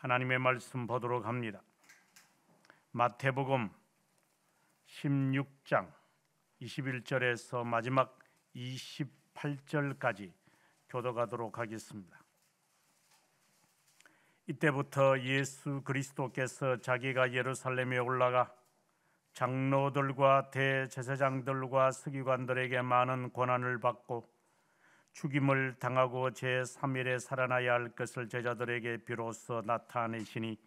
하나님의 말씀 보도록 합니다. 마태복음 16장 21절에서 마지막 28절까지 교독하도록 하겠습니다. 이때부터 예수 그리스도께서 자기가 예루살렘에 올라가 장로들과 대제사장들과 서기관들에게 많은 고난을 받고 죽임을 당하고 제3일에 살아나야 할 것을 제자들에게 비로소 나타내시니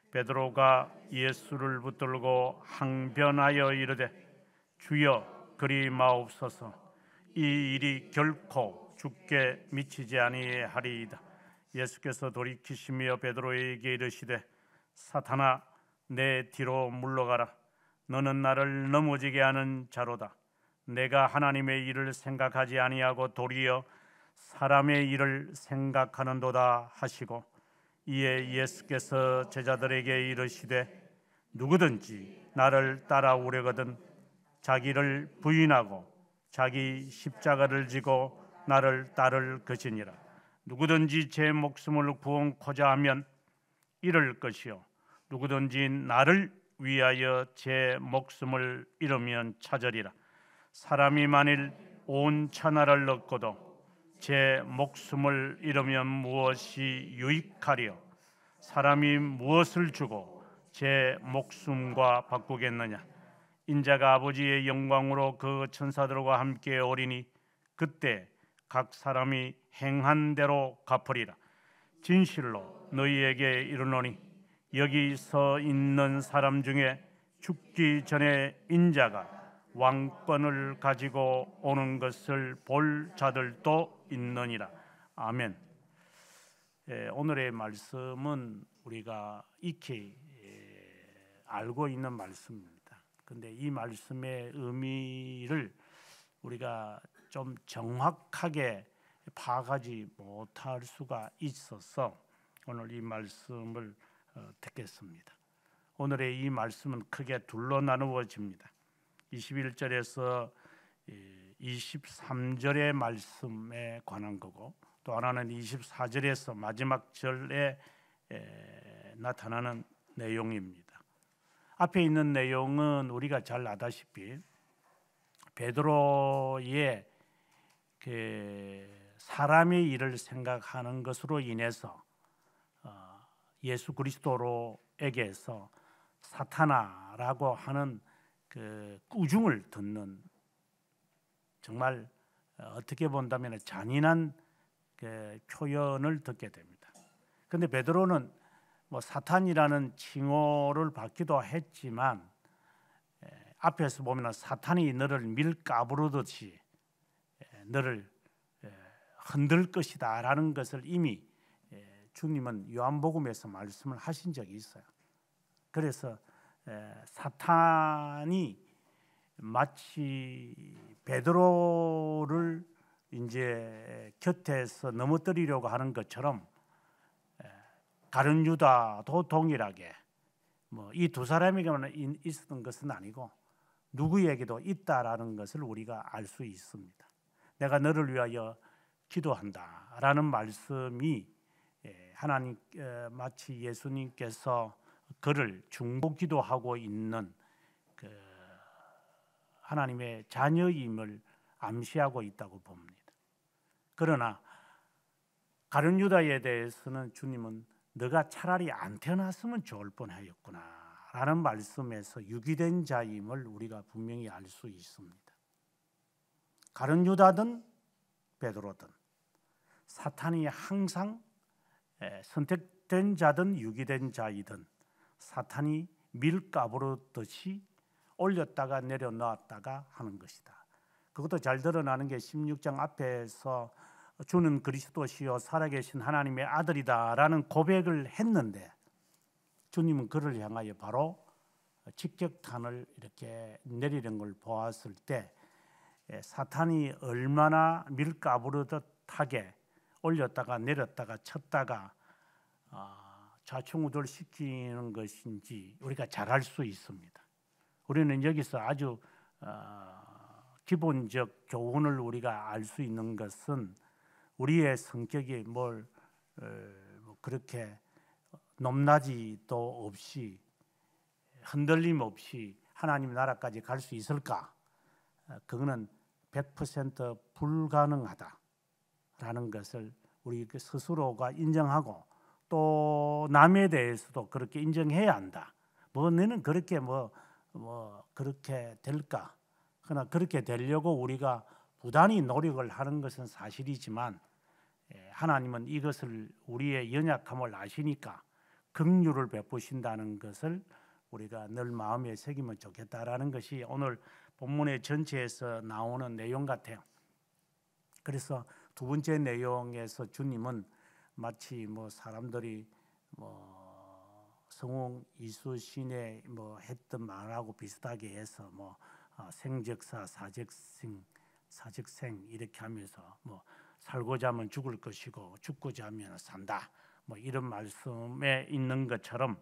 베드로가 예수를 붙들고 항변하여 이르되 주여 그리 마옵소서 이 일이 결코 죽게 미치지 아니하리이다. 예수께서 돌이키시며 베드로에게 이르시되 사탄아 내 뒤로 물러가라. 너는 나를 넘어지게 하는 자로다. 내가 하나님의 일을 생각하지 아니하고 도리어 사람의 일을 생각하는도다 하시고 이에 예수께서 제자들에게 이르시되 누구든지 나를 따라오려거든 자기를 부인하고 자기 십자가를 지고 나를 따를 것이니라. 누구든지 제 목숨을 구원코자 하면 잃을 것이요 누구든지 나를 위하여 제 목숨을 잃으면 찾으리라. 사람이 만일 온 천하를 얻고도 제 목숨을 잃으면 무엇이 유익하리요? 사람이 무엇을 주고 제 목숨과 바꾸겠느냐? 인자가 아버지의 영광으로 그 천사들과 함께 오리니 그때 각 사람이 행한 대로 갚으리라. 진실로 너희에게 이르노니 여기 서 있는 사람 중에 죽기 전에 인자가 왕권을 가지고 오는 것을 볼 자들도 있느니라. 아멘. 오늘의 말씀은 우리가 익히 알고 있는 말씀입니다. 그런데 이 말씀의 의미를 우리가 좀 정확하게 파악하지 못할 수가 있어서 오늘 이 말씀을 듣겠습니다. 오늘의 이 말씀은 크게 둘로 나누어집니다. 21절에서 23절의 말씀에 관한 거고 또 하나는 24절에서 마지막 절에 나타나는 내용입니다. 앞에 있는 내용은 우리가 잘 아다시피 베드로의 사람의 일을 생각하는 것으로 인해서 예수 그리스도로에게서 사탄아라고 하는 그 꾸중을 듣는 정말 어떻게 본다면 잔인한 그 표현을 듣게 됩니다. 그런데 베드로는 뭐 사탄이라는 칭호를 받기도 했지만 앞에서 보면 사탄이 너를 밀가부르듯이 너를 흔들 것이다라는 것을 이미 주님은 요한복음에서 말씀을 하신 적이 있어요. 그래서 사탄이 마치 베드로를 이제 곁에서 넘어뜨리려고 하는 것처럼 가룟 유다도 동일하게 이 두 사람에게만 있었던 것은 아니고 누구에게도 있다라는 것을 우리가 알 수 있습니다. 내가 너를 위하여 기도한다라는 말씀이 하나님 마치 예수님께서 그를 중보기도하고 있는 그 하나님의 자녀임을 암시하고 있다고 봅니다. 그러나 가룟 유다에 대해서는 주님은 너가 차라리 안 태어났으면 좋을 뻔하였구나라는 말씀에서 유기된 자임을 우리가 분명히 알 수 있습니다. 가룟 유다든 베드로든 사탄이 항상 선택된 자든 유기된 자이든 사탄이 밀가부르듯이 올렸다가 내려놓았다가 하는 것이다. 그것도 잘 드러나는 게 16장 앞에서 주는 그리스도시요 살아계신 하나님의 아들이다라는 고백을 했는데 주님은 그를 향하여 바로 직격탄을 이렇게 내리는 걸 보았을 때 사탄이 얼마나 밀가부르듯하게 올렸다가 내렸다가 쳤다가 좌충우돌시키는 것인지 우리가 잘 알 수 있습니다. 우리는 여기서 아주 기본적 교훈을 우리가 알 수 있는 것은 우리의 성격이 그렇게 높낮이도 없이 흔들림 없이 하나님 나라까지 갈 수 있을까? 그거는 100% 불가능하다라는 것을 우리 스스로가 인정하고 또 남에 대해서도 그렇게 인정해야 한다. 뭐 너는 그렇게 그렇게 될까? 그러나 그렇게 되려고 우리가 부단히 노력을 하는 것은 사실이지만 하나님은 이것을 우리의 연약함을 아시니까 긍휼을 베푸신다는 것을 우리가 늘 마음에 새기면 좋겠다라는 것이 오늘 본문의 전체에서 나오는 내용 같아요. 그래서 두 번째 내용에서 주님은 마치 사람들이 성웅 이수신에 했던 말하고 비슷하게 해서 생적사 사적생 이렇게 하면서 살고자 하면 죽을 것이고 죽고자 하면 산다 이런 말씀에 있는 것처럼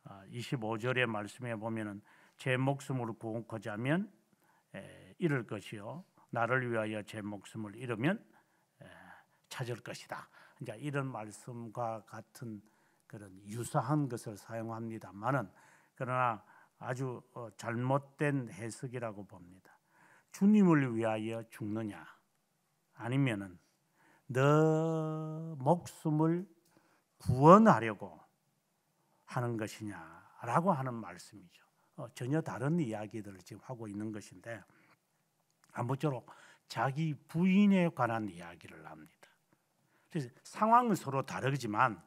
25절의 말씀에 보면은 제 목숨을 구원하고자 하면 잃을 것이요 나를 위하여 제 목숨을 잃으면 찾을 것이다. 이제 이런 말씀과 같은 그런 유사한 것을 사용합니다만은 그러나 아주 잘못된 해석이라고 봅니다. 주님을 위하여 죽느냐 아니면은 너 목숨을 구원하려고 하는 것이냐라고 하는 말씀이죠. 전혀 다른 이야기들을 지금 하고 있는 것인데 아무쪼록 자기 부인에 관한 이야기를 합니다. 그래서 상황은 서로 다르지만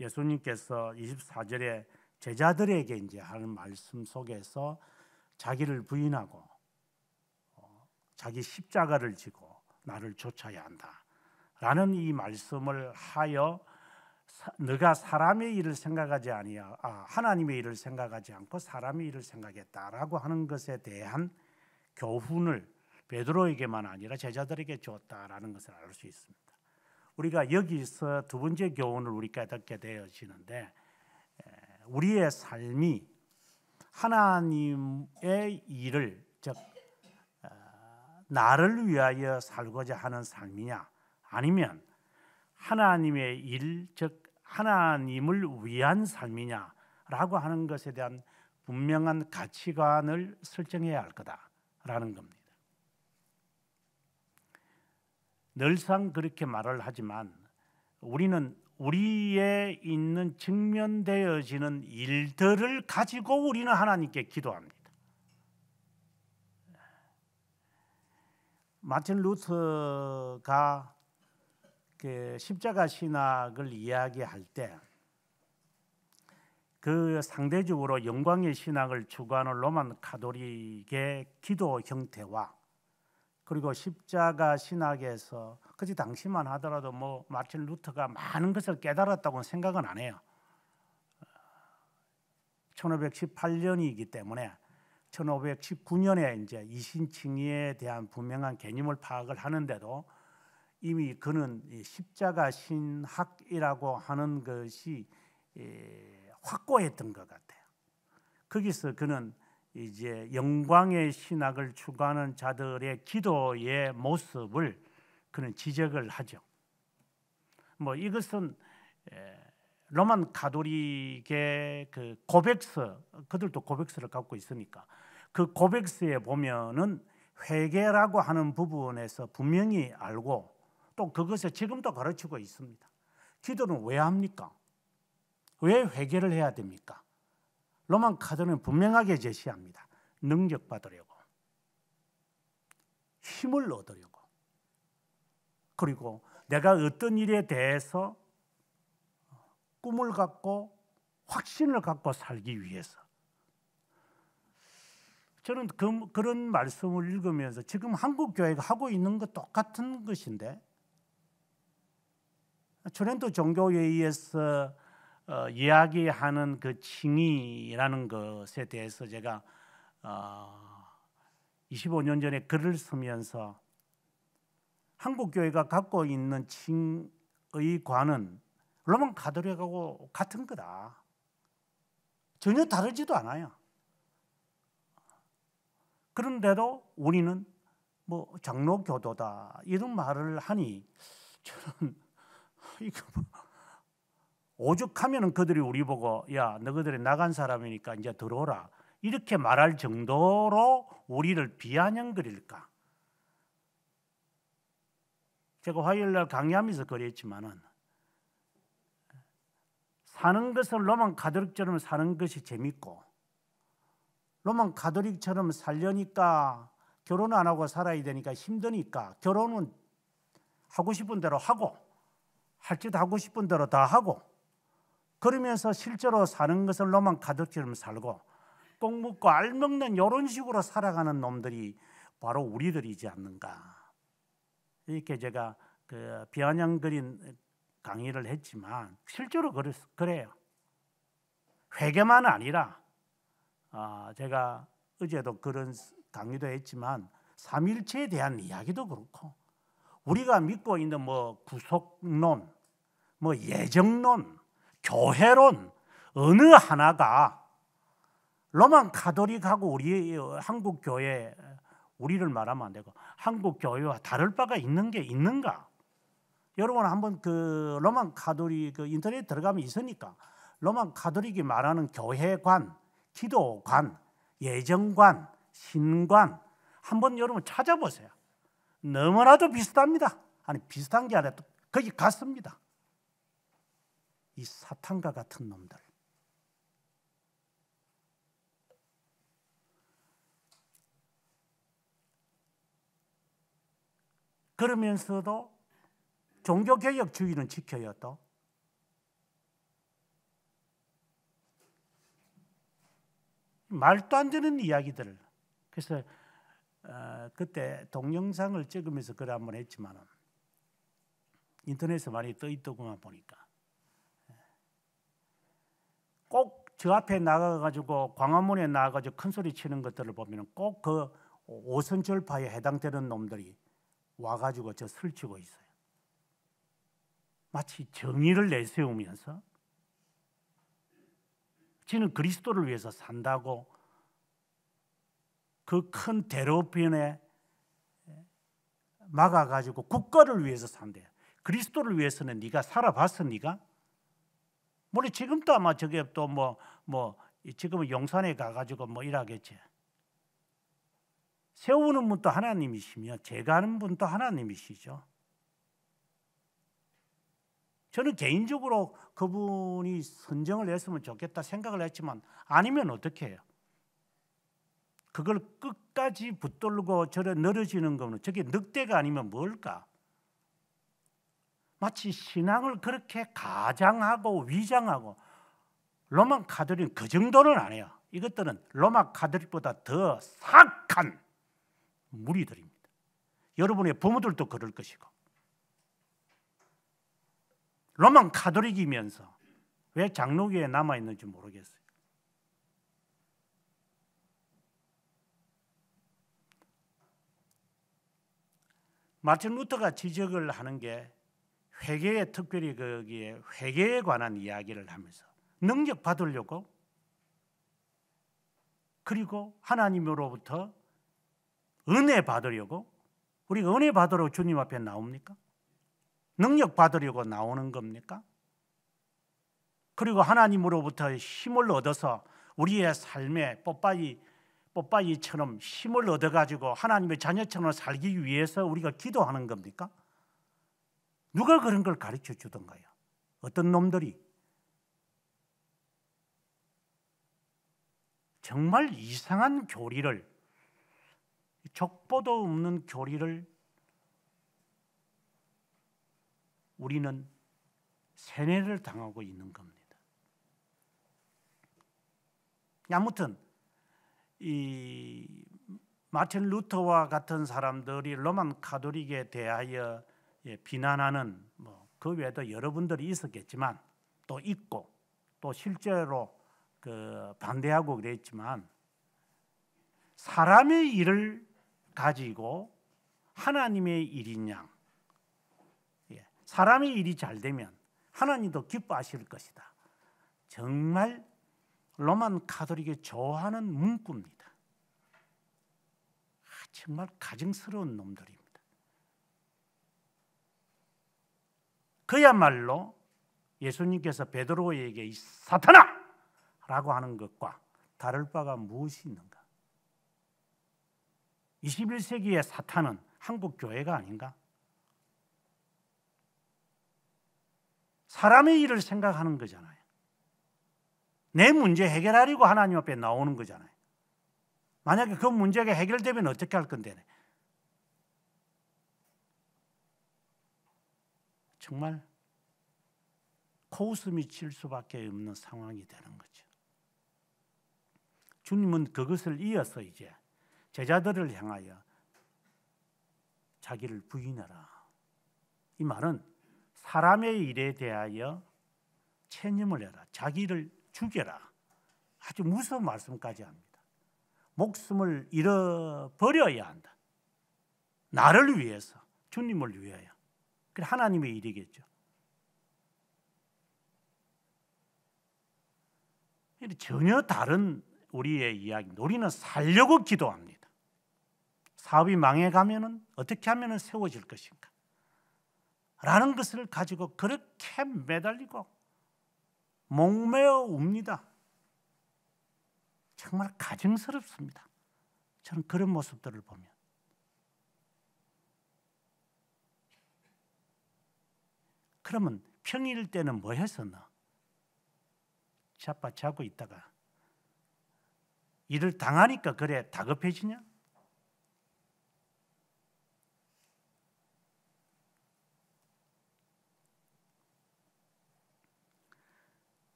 예수님께서 24절에 제자들에게 이제 하는 말씀 속에서 자기를 부인하고 자기 십자가를 지고 나를 쫓아야 한다라는 이 말씀을 하여 너가 사람의 일을 생각하지 아니야 하나님의 일을 생각하지 않고 사람의 일을 생각했다라고 하는 것에 대한 교훈을 베드로에게만 아니라 제자들에게 주었다라는 것을 알 수 있습니다. 우리가 여기서 두 번째 교훈을 우리가 깨닫게 되어지는데 우리의 삶이 하나님의 일을 즉 나를 위하여 살고자 하는 삶이냐 아니면 하나님의 일 즉 하나님을 위한 삶이냐라고 하는 것에 대한 분명한 가치관을 설정해야 할 거다라는 겁니다. 늘상 그렇게 말을 하지만 우리는 우리의 있는 직면되어지는 일들을 가지고 우리는 하나님께 기도합니다. 마틴 루터가 그 십자가 신학을 이야기할 때 그 상대적으로 영광의 신학을 추구하는 로만 가톨릭의 기도 형태와 그리고 십자가 신학에서 그지 당시만 하더라도 마틴 루터가 많은 것을 깨달았다고는 생각은 안 해요. 1518년이기 때문에 1519년에 이제 이신칭의에 대한 분명한 개념을 파악을 하는데도 이미 그는 십자가 신학이라고 하는 것이 확고했던 것 같아요. 거기서 그는 이제 영광의 신학을 추구하는 자들의 기도의 모습을 그는 지적을 하죠. 이것은 로만 가톨릭의 그 고백서, 그들도 고백서를 갖고 있으니까 그 고백서에 보면은 회개라고 하는 부분에서 분명히 알고 또 그것을 지금도 가르치고 있습니다. 기도는 왜 합니까? 왜 회개를 해야 됩니까? 로만 가톨릭은 분명하게 제시합니다. 능력 받으려고, 힘을 얻으려고, 그리고 내가 어떤 일에 대해서 꿈을 갖고 확신을 갖고 살기 위해서. 저는 그런 말씀을 읽으면서 지금 한국 교회가 하고 있는 것 똑같은 것인데 초렌토 종교회의에서 이야기하는 그 칭의라는 것에 대해서 제가 25년 전에 글을 쓰면서 한국 교회가 갖고 있는 칭의관은 로만 가톨릭하고 같은 거다. 전혀 다르지도 않아요. 그런데도 우리는 장로교도다 이런 말을 하니 저는 이거 오죽하면은 그들이 우리 보고 야 너희들이 나간 사람이니까 이제 들어오라 이렇게 말할 정도로 우리를 비아냥거릴까? 제가 화요일날 강의하면서 그랬지만은 사는 것을 로만 가톨릭처럼 사는 것이 재밌고 로만 가톨릭처럼 살려니까 결혼 안 하고 살아야 되니까 힘드니까 결혼은 하고 싶은 대로 하고 할 짓 하고 싶은 대로 다 하고 그러면서 실제로 사는 것을 로만 가톨릭처럼 살고 꼭 먹고 알 먹는 이런 식으로 살아가는 놈들이 바로 우리들이지 않는가. 이렇게 제가 그 비아냥거린 강의를 했지만 실제로 그래요. 회개만 아니라 제가 어제도 그런 강의도 했지만 삼일체에 대한 이야기도 그렇고 우리가 믿고 있는 뭐 구속론, 뭐 예정론, 교회론 어느 하나가 로만 가톨릭하고 우리 한국 교회 우리를 말하면 안 되고 한국 교회와 다를 바가 있는 게 있는가? 여러분 한번 그 로만 가톨릭 그 인터넷 들어가면 있으니까 로만 가톨릭이 말하는 교회관, 기도관, 예정관, 신관 한번 여러분 찾아보세요. 너무나도 비슷합니다. 아니 비슷한 게 아니라 거의 같습니다. 이 사탄과 같은 놈들. 그러면서도 종교개혁주의는 지켜야 또 말도 안 되는 이야기들을. 그래서 그때 동영상을 찍으면서 그걸 한번 했지만 인터넷에 많이 떠 있더구만 보니까 꼭 저 앞에 나가가지고 광화문에 나가가지고 큰 소리 치는 것들을 보면 꼭 그 오선절파에 해당되는 놈들이 와가지고 저 설치고 있어요. 마치 정의를 내세우면서 지는 그리스도를 위해서 산다고 그 큰 대로변에 막아가지고 국가를 위해서 산대요. 그리스도를 위해서는 네가 살아봤어, 네가? 물론 지금도 아마 저게 또 지금은 용산에 가가지고 뭐 일하겠지. 세우는 분도 하나님이시며 제가하는 분도 하나님이시죠. 저는 개인적으로 그분이 선정을 했으면 좋겠다 생각을 했지만 아니면 어떻게 해요? 그걸 끝까지 붙들고 저래 늘어지는 거는 저게 늑대가 아니면 뭘까? 마치 신앙을 그렇게 가장하고 위장하고 로마 가톨릭은 그 정도는 안 해요. 이것들은 로마 가톨릭보다 더 사악한 무리들입니다. 여러분의 부모들도 그럴 것이고 로마 가톨릭이면서 왜 장로교에 남아있는지 모르겠어요. 마틴 루터가 지적을 하는 게 회개에 특별히 거기에 회개에 관한 이야기를 하면서 능력 받으려고 그리고 하나님으로부터 은혜 받으려고 우리가 은혜 받으러 주님 앞에 나옵니까? 능력 받으려고 나오는 겁니까? 그리고 하나님으로부터 힘을 얻어서 우리의 삶에 뽀빠이처럼 힘을 얻어가지고 하나님의 자녀처럼 살기 위해서 우리가 기도하는 겁니까? 누가 그런 걸 가르쳐 주던가요? 어떤 놈들이? 정말 이상한 교리를 족보도 없는 교리를 우리는 세뇌를 당하고 있는 겁니다. 아무튼 이 마틴 루터와 같은 사람들이 로만 가톨릭에 대하여 비난하는 그 외에도 여러분들이 있었겠지만 또 있고 또 실제로 그 반대하고 그랬지만 사람의 일을 가지고 하나님의 일인 양 사람의 일이 잘 되면 하나님도 기뻐하실 것이다. 정말 로만 가톨릭이 좋아하는 문구입니다. 정말 가증스러운 놈들입니다. 그야말로 예수님께서 베드로에게 이 사탄아! 라고 하는 것과 다를 바가 무엇이 있는가? 21세기의 사탄은 한국 교회가 아닌가? 사람의 일을 생각하는 거잖아요. 내 문제 해결하려고 하나님 앞에 나오는 거잖아요. 만약에 그 문제가 해결되면 어떻게 할 건데? 정말 코웃음이 칠 수밖에 없는 상황이 되는 거죠. 주님은 그것을 이어서 이제 제자들을 향하여 자기를 부인하라. 이 말은 사람의 일에 대하여 체념을 해라. 자기를 죽여라. 아주 무서운 말씀까지 합니다. 목숨을 잃어버려야 한다. 나를 위해서, 주님을 위하여. 그게 하나님의 일이겠죠. 전혀 다른 우리의 이야기입니다. 우리는 살려고 기도합니다. 사업이 망해가면은 어떻게 하면 세워질 것인가? 라는 것을 가지고 그렇게 매달리고 목매어 웁니다. 정말 가증스럽습니다. 저는 그런 모습들을 보면. 그러면 평일 때는 뭐 했었나? 자빠자고 있다가 일을 당하니까 그래 다급해지냐?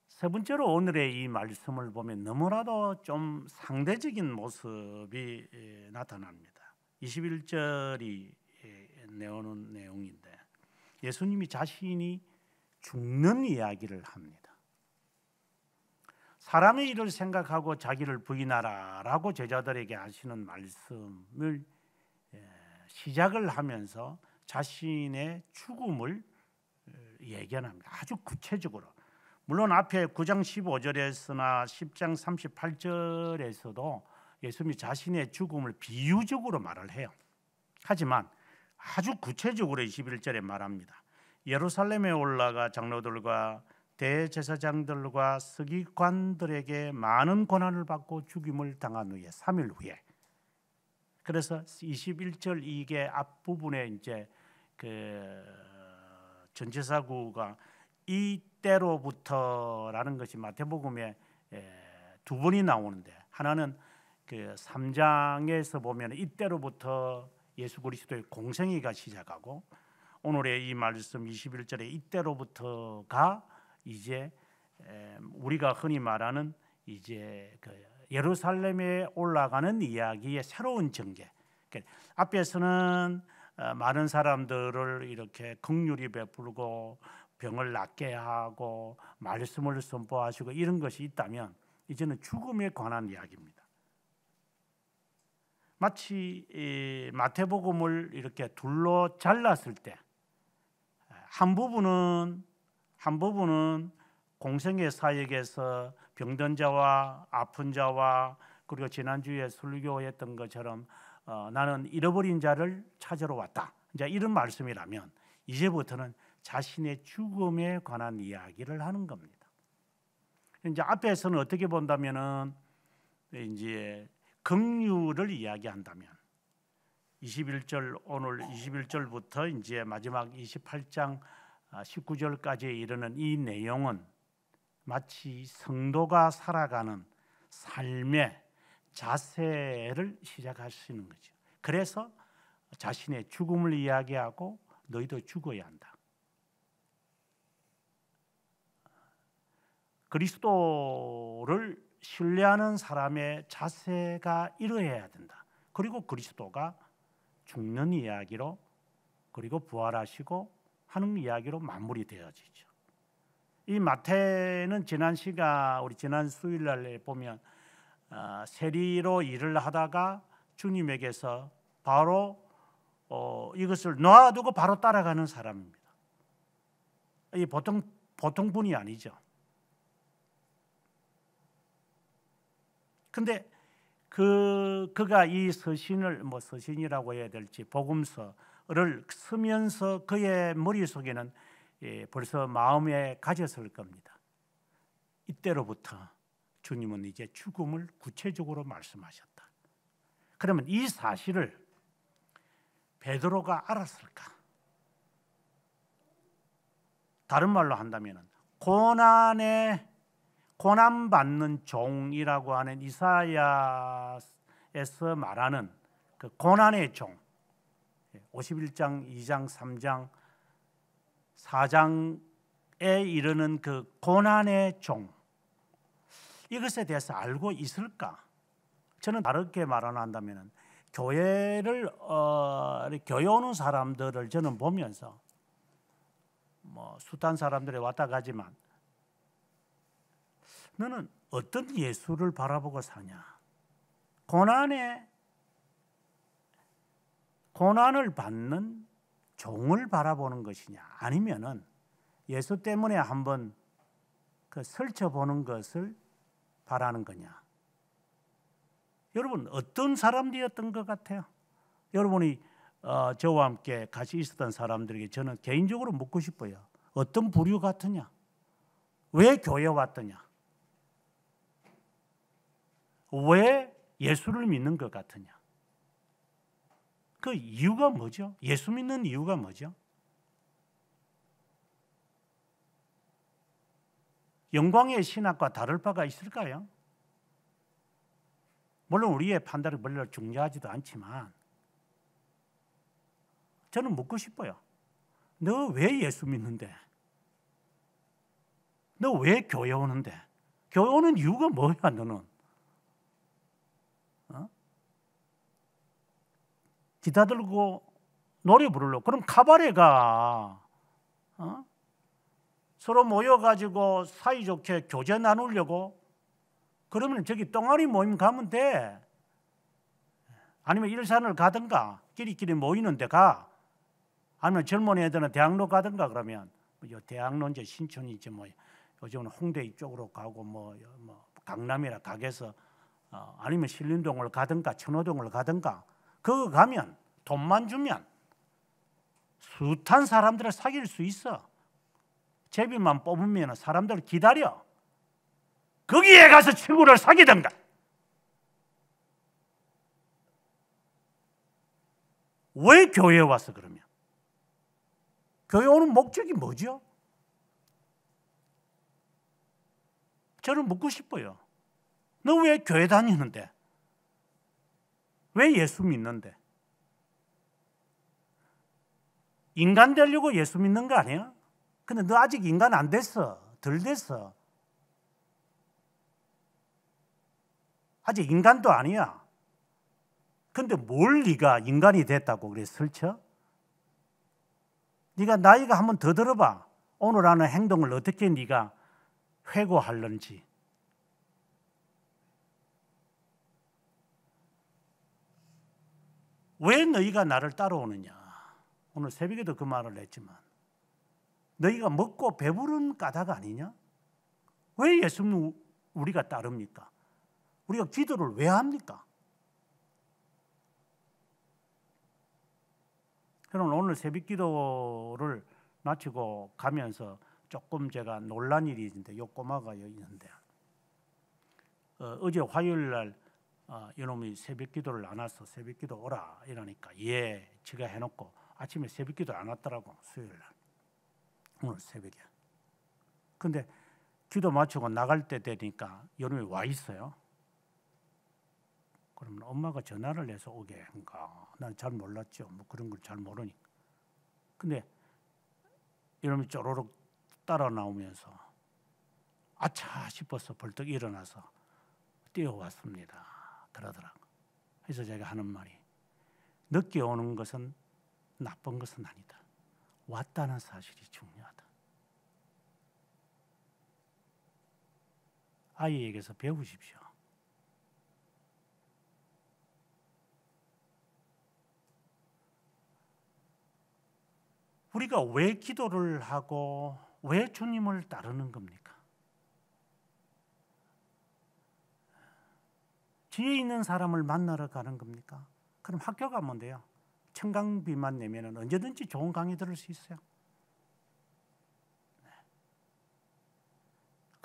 세 번째로 오늘의 이 말씀을 보면 너무나도 좀 상대적인 모습이 나타납니다. 21절이 내오는 내용인데 예수님이 자신이 죽는 이야기를 합니다. 사람의 일을 생각하고 자기를 부인하라라고 제자들에게 하시는 말씀을 시작을 하면서 자신의 죽음을 예견합니다. 아주 구체적으로. 물론 앞에 9장 15절에서나 10장 38절에서도 예수님이 자신의 죽음을 비유적으로 말을 해요. 하지만 아주 구체적으로 21절에 말합니다. 예루살렘에 올라가 장로들과 대제사장들과 서기관들에게 많은 고난을 받고 죽임을 당한 후에 3일 후에, 그래서 21절 이게 앞부분에 이제 그 전체사구가 이때로부터라는 것이 마태복음에 두 번이 나오는데, 하나는 그 3장에서 보면 이때로부터 예수 그리스도의 공생애가 시작하고, 오늘의 이 말씀 21절에 이때로부터가 이제 우리가 흔히 말하는 이제 그 예루살렘에 올라가는 이야기의 새로운 전개. 앞에서는 많은 사람들을 이렇게 긍휼히 베풀고 병을 낫게 하고 말씀을 선포하시고 이런 것이 있다면, 이제는 죽음에 관한 이야기입니다. 마치 마태복음을 이렇게 둘로 잘랐을 때 한 부분은 공생애 사역에서 병든 자와 아픈 자와, 그리고 지난주에 설교했던 것처럼 나는 잃어버린 자를 찾으러 왔다, 이제 이런 말씀이라면, 이제부터는 자신의 죽음에 관한 이야기를 하는 겁니다. 이제 앞에서는 어떻게 본다면은 이제 긍휼을 이야기한다면 21절, 오늘 21절부터 이제 마지막 28장 19절까지 이르는 이 내용은 마치 성도가 살아가는 삶의 자세를 시작하시는 거죠. 그래서 자신의 죽음을 이야기하고 너희도 죽어야 한다. 그리스도를 신뢰하는 사람의 자세가 이러해야 된다. 그리고 그리스도가 죽는 이야기로, 그리고 부활하시고 하는 이야기로 마무리되어지죠. 이 마태는 지난 수요일날에 보면 세리로 일을 하다가 주님에게서 바로 이것을 놔두고 바로 따라가는 사람입니다. 이 보통 분이 아니죠. 근데 그가 이 서신을 서신이라고 해야 될지 복음서를 쓰면서 그의 머릿속에는 벌써 마음에 가졌을 겁니다. 이때로부터 주님은 이제 죽음을 구체적으로 말씀하셨다. 그러면 이 사실을 베드로가 알았을까? 다른 말로 한다면 고난받는 종이라고 하는 이사야에서 말하는 그 고난의 종, 51장, 2장, 3장, 4장에 이르는 그 고난의 종, 이것에 대해서 알고 있을까? 저는 다르게 말한다면 교회를 교회 오는 사람들을 저는 보면서 뭐 숱한 사람들이 왔다 가지만 너는 어떤 예수를 바라보고 사냐? 고난을 받는 종을 바라보는 것이냐? 아니면은 예수 때문에 한번 그 설쳐보는 것을 바라는 거냐? 여러분 어떤 사람들이었던 것 같아요? 여러분이 저와 함께 같이 있었던 사람들에게 저는 개인적으로 묻고 싶어요. 어떤 부류 같으냐? 왜 교회에 왔더냐? 왜 예수를 믿는 것 같으냐? 그 이유가 뭐죠? 예수 믿는 이유가 뭐죠? 영광의 신학과 다를 바가 있을까요? 물론 우리의 판단이 별로 중요하지도 않지만 저는 묻고 싶어요. 너 왜 예수 믿는데? 너 왜 교회 오는데? 교회 오는 이유가 뭐야 너는? 기타 들고 노래 부르려고. 그럼 카바레 가. 서로 모여가지고 사이좋게 교제 나누려고. 그러면 저기 똥아리 모임 가면 돼. 아니면 일산을 가든가 끼리끼리 모이는 데 가. 아니면 젊은 애들은 대학로 가든가. 그러면 대학로 이제 신촌이지 뭐 요즘은 홍대 이쪽으로 가고 뭐 강남이라 가게에서 아니면 신림동을 가든가 천호동을 가든가. 그거 가면 돈만 주면 숱한 사람들을 사귈 수 있어. 제비만 뽑으면 사람들을 기다려. 거기에 가서 친구를 사귀든가. 왜 교회에 와서 그러면? 교회 오는 목적이 뭐죠? 저는 묻고 싶어요. 너 왜 교회 다니는데? 왜 예수 믿는데? 인간 되려고 예수 믿는 거 아니야? 근데 너 아직 인간 안 됐어. 덜 됐어. 아직 인간도 아니야. 근데 뭘 네가 인간이 됐다고 그래 설쳐? 네가 나이가 한번 더 들어봐. 오늘 하는 행동을 어떻게 네가 회고하는지. 왜 너희가 나를 따라오느냐? 오늘 새벽에도 그 말을 했지만 너희가 먹고 배부른 까닭 아니냐? 왜 예수님 우리가 따릅니까? 우리가 기도를 왜 합니까? 그럼 오늘 새벽 기도를 마치고 가면서 조금 제가 놀란 일이 있는데 요 꼬마가 있는데 어제 화요일 날 이놈이 새벽 기도를 안 와서 새벽 기도 오라 이러니까 예 제가 해놓고 아침에 새벽 기도 안 왔더라고. 수요일 날 오늘 새벽에. 근데 기도 마치고 나갈 때 되니까 이놈이 와 있어요. 그러면 엄마가 전화를 해서 오게 한가? 난 잘 몰랐죠. 뭐 그런 걸 잘 모르니까. 근데 이놈이 쪼로록 따라 나오면서 아차 싶어서 벌떡 일어나서 뛰어왔습니다. 그러더라고. 그래서 제가 하는 말이 늦게 오는 것은 나쁜 것은 아니다. 왔다는 사실이 중요하다. 아이에게서 배우십시오. 우리가 왜 기도를 하고 왜 주님을 따르는 겁니까? 지혜 있는 사람을 만나러 가는 겁니까? 그럼 학교 가면 돼요. 청강비만 내면 언제든지 좋은 강의 들을 수 있어요.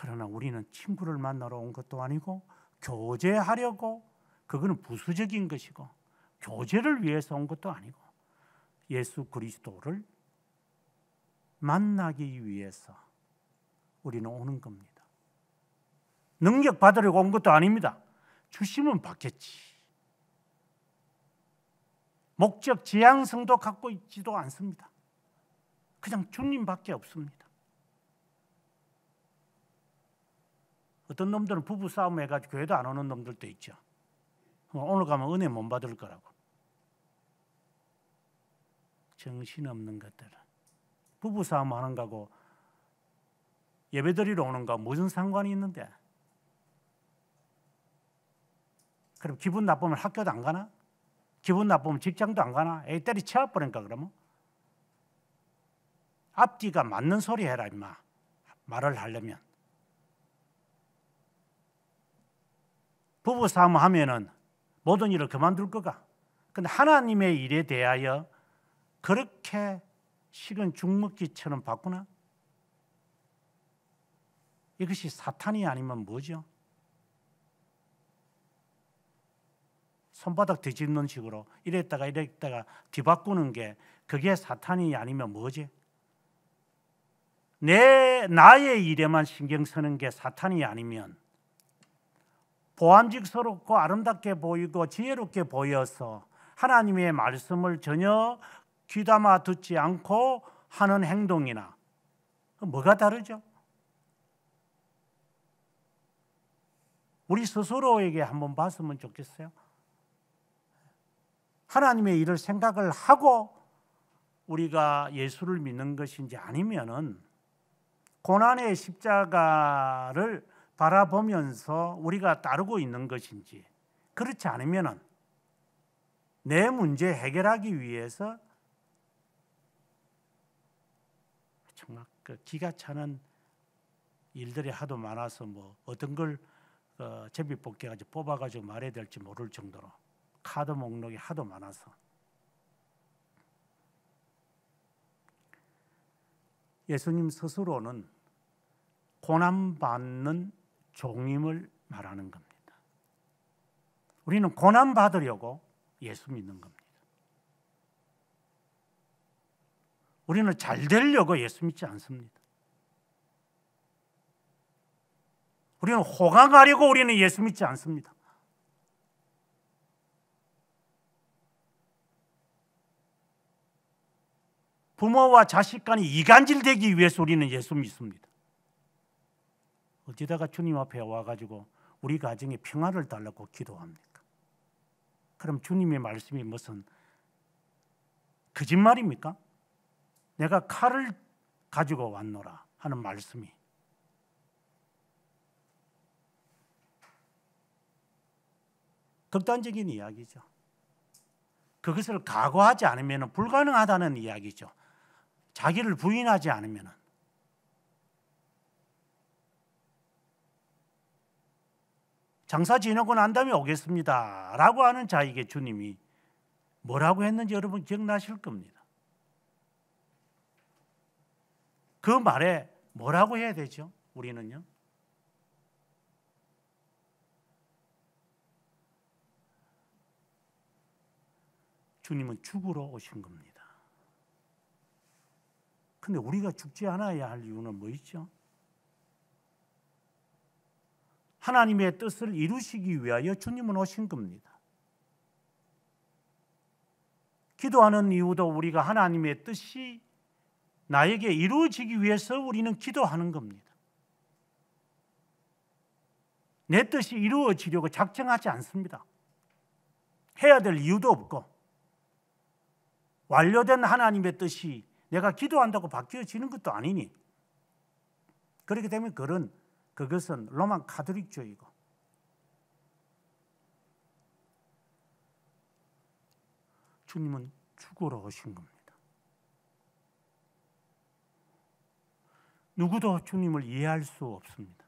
그러나 우리는 친구를 만나러 온 것도 아니고 교제하려고, 그거는 부수적인 것이고 교제를 위해서 온 것도 아니고 예수 그리스도를 만나기 위해서 우리는 오는 겁니다. 능력 받으려고 온 것도 아닙니다. 주시면 받겠지. 목적 지향성도 갖고 있지도 않습니다. 그냥 주님밖에 없습니다. 어떤 놈들은 부부 싸움 해가지고 교회도 안 오는 놈들도 있죠. 오늘 가면 은혜 못 받을 거라고. 정신없는 것들은. 부부 싸움 하는 거하고 예배 드리러 오는 거 무슨 상관이 있는데? 그럼 기분 나쁘면 학교도 안 가나? 기분 나쁘면 직장도 안 가나? 에이, 때리쳐버리니까 그러면? 앞뒤가 맞는 소리 해라 임마. 말을 하려면. 부부 싸움 하면은 모든 일을 그만둘 거가. 근데 하나님의 일에 대하여 그렇게 식은 죽먹기처럼 바꾸나? 이것이 사탄이 아니면 뭐죠? 손바닥 뒤집는 식으로 이랬다가 뒤바꾸는 게 그게 사탄이 아니면 뭐지? 나의 일에만 신경 쓰는 게 사탄이 아니면 보암직스럽고 아름답게 보이고 지혜롭게 보여서 하나님의 말씀을 전혀 귀담아 듣지 않고 하는 행동이나 뭐가 다르죠? 우리 스스로에게 한번 봤으면 좋겠어요. 하나님의 일을 생각을 하고 우리가 예수를 믿는 것인지 아니면은 고난의 십자가를 바라보면서 우리가 따르고 있는 것인지, 그렇지 않으면은 내 문제 해결하기 위해서 정말 기가 차는 일들이 하도 많아서 뭐 어떤 걸 제비뽑기까지 뽑아가지고 말해야 될지 모를 정도로 카드 목록이 하도 많아서. 예수님 스스로는 고난받는 종임을 말하는 겁니다. 우리는 고난받으려고 예수 믿는 겁니다. 우리는 잘 되려고 예수 믿지 않습니다. 우리는 호강하려고 우리는 예수 믿지 않습니다. 부모와 자식 간이 이간질되기 위해서 우리는 예수 믿습니다. 어디다가 주님 앞에 와가지고 우리 가정에 평화를 달라고 기도합니까? 그럼 주님의 말씀이 무슨 거짓말입니까? 내가 칼을 가지고 왔노라 하는 말씀이 극단적인 이야기죠. 그것을 각오하지 않으면 불가능하다는 이야기죠. 자기를 부인하지 않으면. 장사 지내고 난 다음에 오겠습니다 라고 하는 자에게 주님이 뭐라고 했는지 여러분 기억나실 겁니다. 그 말에 뭐라고 해야 되죠? 우리는요. 주님은 죽으러 오신 겁니다. 근데 우리가 죽지 않아야 할 이유는 뭐 있죠? 하나님의 뜻을 이루시기 위하여 주님은 오신 겁니다. 기도하는 이유도 우리가 하나님의 뜻이 나에게 이루어지기 위해서 우리는 기도하는 겁니다. 내 뜻이 이루어지려고 작정하지 않습니다. 해야 될 이유도 없고 완료된 하나님의 뜻이 내가 기도한다고 바뀌어지는 것도 아니니, 그렇게 되면 그것은 로만 카톨릭주의고 주님은 죽으러 오신 겁니다. 누구도 주님을 이해할 수 없습니다.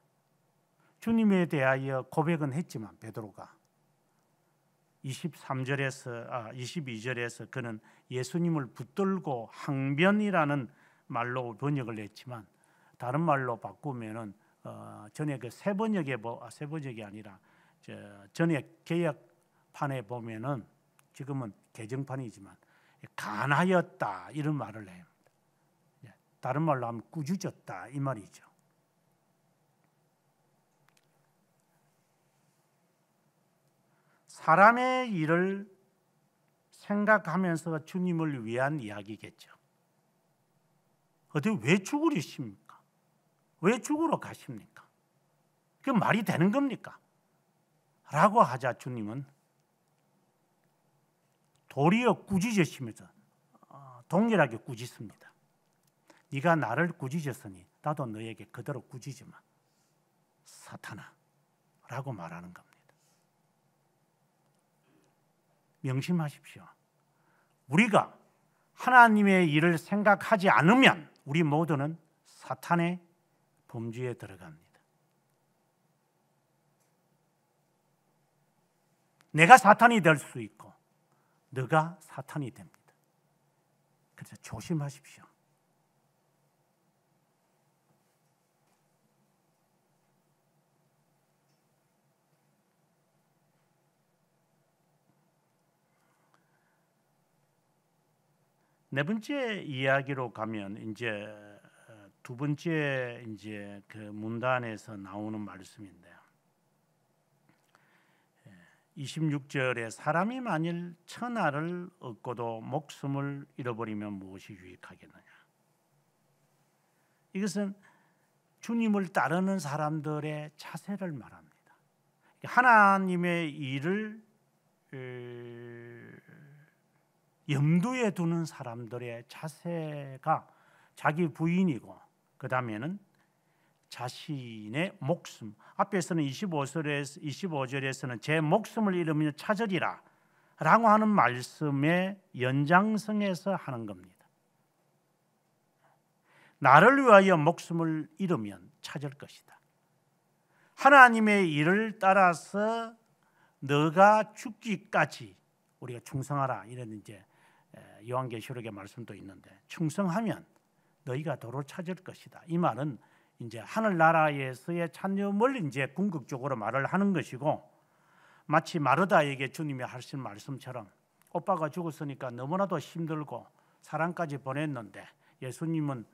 주님에 대하여 고백은 했지만 베드로가 22절에서 그는 예수님을 붙들고 항변이라는 말로 번역을 했지만 다른 말로 바꾸면은 전에 그 세번역이 아니라 전에 개혁판에 보면은 지금은 개정판이지만 간하였다 이런 말을 해요. 다른 말로 하면 꾸짖었다 이 말이죠. 사람의 일을 생각하면서 주님을 위한 이야기겠죠. 어떻게 왜 죽으리십니까? 왜 죽으러 가십니까? 그게 말이 되는 겁니까? 라고 하자 주님은 도리어 꾸짖으시면서 동일하게 꾸짖습니다. 네가 나를 꾸짖었으니 나도 너에게 그대로 꾸짖으마 사탄아 라고 말하는 겁니다. 명심하십시오. 우리가 하나님의 일을 생각하지 않으면 우리 모두는 사탄의 범주에 들어갑니다. 내가 사탄이 될 수 있고 너가 사탄이 됩니다. 그래서 조심하십시오. 네 번째 이야기로 가면 이제 두 번째 이제 그 문단에서 나오는 말씀인데요. 26절에 사람이 만일 천하를 얻고도 목숨을 잃어버리면 무엇이 유익하겠느냐. 이것은 주님을 따르는 사람들의 자세를 말합니다. 하나님의 일을 염두에 두는 사람들의 자세가 자기 부인이고 그 다음에는 자신의 목숨, 앞에서는 25절에서는 제 목숨을 잃으면 찾으리라 라고 하는 말씀의 연장성에서 하는 겁니다. 나를 위하여 목숨을 잃으면 찾을 것이다. 하나님의 일을 따라서 너가 죽기까지 우리가 충성하라 이런 이제 요한계시록의 말씀도 있는데 충성하면 너희가 도로 찾을 것이다. 이 말은 이제 하늘나라에서의 찬념을 이제 궁극적으로 말을 하는 것이고 마치 마르다에게 주님이 하신 말씀처럼 오빠가 죽었으니까 너무나도 힘들고 사랑까지 보냈는데 예수님은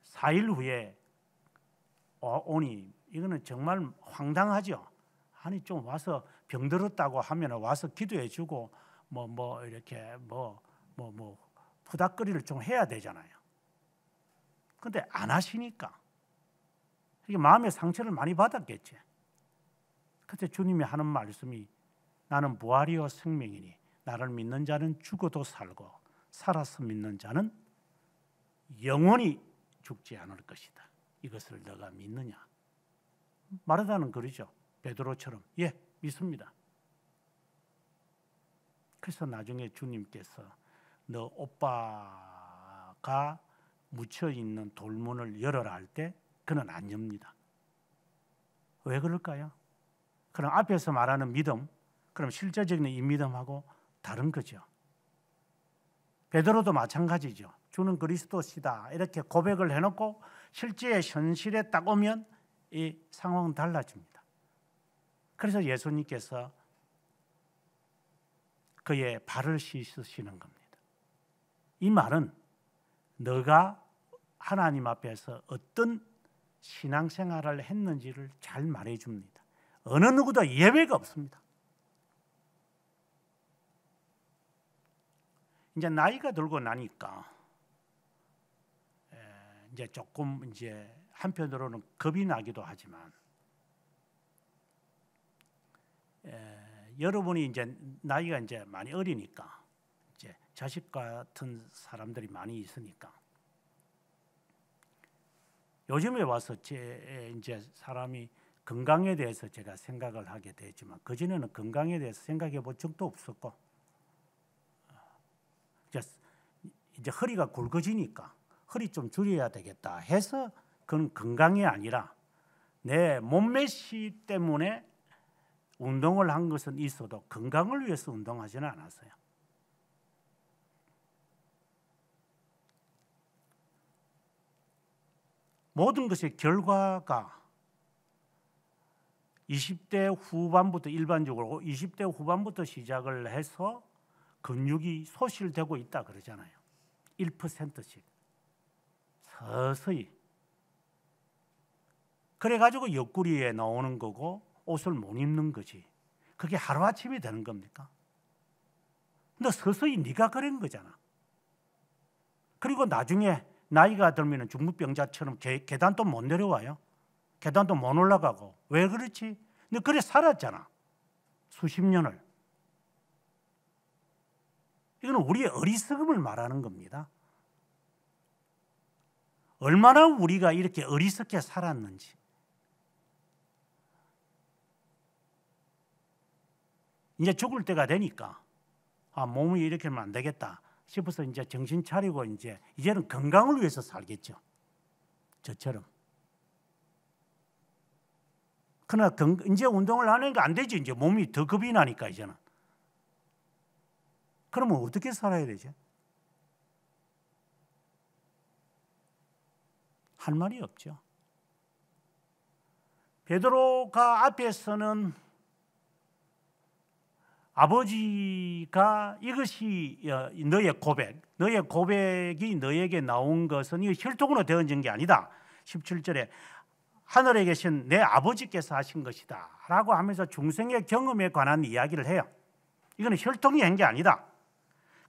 4일 후에 오니 이거는 정말 황당하죠. 아니 좀 와서 병들었다고 하면 와서 기도해주고 이렇게 푸닥거리를 좀 해야 되잖아요. 근데 안 하시니까 이게 마음의 상처를 많이 받았겠지. 그때 주님이 하는 말씀이 나는 부활이요 생명이니 나를 믿는 자는 죽어도 살고 살아서 믿는 자는 영원히 죽지 않을 것이다. 이것을 너가 믿느냐? 마르다는 그러죠. 베드로처럼 예 믿습니다. 그래서 나중에 주님께서 너 오빠가 묻혀 있는 돌문을 열어라 할 때 그는 안 엽니다. 왜 그럴까요? 그럼 앞에서 말하는 믿음, 그럼 실제적인 이 믿음하고 다른 거죠. 베드로도 마찬가지죠. 주는 그리스도시다 이렇게 고백을 해놓고 실제 현실에 딱 오면 이 상황은 달라집니다. 그래서 예수님께서 그의 발을 씻으시는 겁니다. 이 말은 너가 하나님 앞에서 어떤 신앙생활을 했는지를 잘 말해줍니다. 어느 누구도 예외가 없습니다. 이제 나이가 들고 나니까 이제 조금 이제 한편으로는 겁이 나기도 하지만 여러분이 이제 나이가 이제 많이 어리니까 이제 자식 같은 사람들이 많이 있으니까 요즘에 와서 이제 사람이 건강에 대해서 제가 생각을 하게 되지만 그전에는 건강에 대해서 생각해 본 적도 없었고 이제 허리가 굵어지니까 허리 좀 줄여야 되겠다 해서 그건 건강이 아니라 내 몸매시 때문에 운동을 한 것은 있어도 건강을 위해서 운동하지는 않았어요. 모든 것의 결과가 20대 후반부터 일반적으로 20대 후반부터 시작을 해서 근육이 소실되고 있다 그러잖아요. 1%씩 서서히. 그래가지고 옆구리에 나오는 거고 옷을 못 입는 거지. 그게 하루아침에 되는 겁니까? 근데 서서히 네가 그런 거잖아. 그리고 나중에 나이가 들면 중무병자처럼 계단도 못 내려와요. 계단도 못 올라가고. 왜 그렇지? 근데 그래 살았잖아. 수십 년을. 이거는 우리의 어리석음을 말하는 겁니다. 얼마나 우리가 이렇게 어리석게 살았는지. 이제 죽을 때가 되니까 몸이 이렇게 하면 안 되겠다 싶어서 이제 정신 차리고 이제는 건강을 위해서 살겠죠. 저처럼. 그러나 이제 운동을 안 하니까 안 되지. 이제 몸이 더 겁이 나니까 이제는. 그러면 어떻게 살아야 되지? 할 말이 없죠. 베드로가 앞에서는 아버지가 이것이 너의 고백이 너에게 나온 것은 이 혈통으로 되어진 게 아니다. 17절에 하늘에 계신 내 아버지께서 하신 것이다 라고 하면서 중생의 경험에 관한 이야기를 해요. 이거는 혈통이 한 게 아니다.